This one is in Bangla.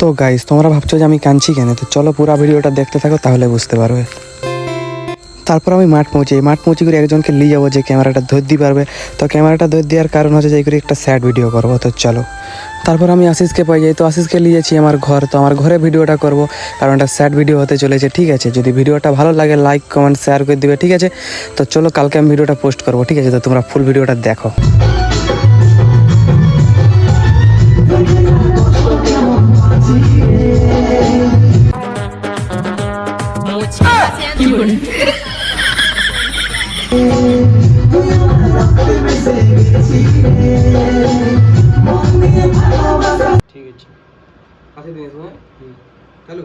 তো গাইস, তোমরা ভাবছো যে আমি কাঁদছি কেন, তো চলো পুরো ভিডিওটা দেখতে থাকো, তাহলে বুঝতে পারবে। তারপর আমি মাঠ পৌঁছে করে একজনকে নিয়ে যাবো যে ক্যামেরাটা ধরতে পারবে। তো ক্যামেরাটা ধর দেওয়ার কারণ হচ্ছে যে করে একটা স্যাড ভিডিও করবো। তো চলো, তারপর আমি আশিসকে পাই যাই। তো আশিসকে নিয়ে যাচ্ছি আমার ঘর। তো আমার ঘরে ভিডিওটা করব, কারণ একটা স্যাড ভিডিও হতে চলেছে। ঠিক আছে, যদি ভিডিওটা ভালো লাগে লাইক কমেন্ট শেয়ার করে দিবে। ঠিক আছে, তো চলো কালকে আমি ভিডিওটা পোস্ট করবো। ঠিক আছে, তো তোমরা ফুল ভিডিওটা দেখো। ঠিক আছে, পাশে দিন। হ্যালো।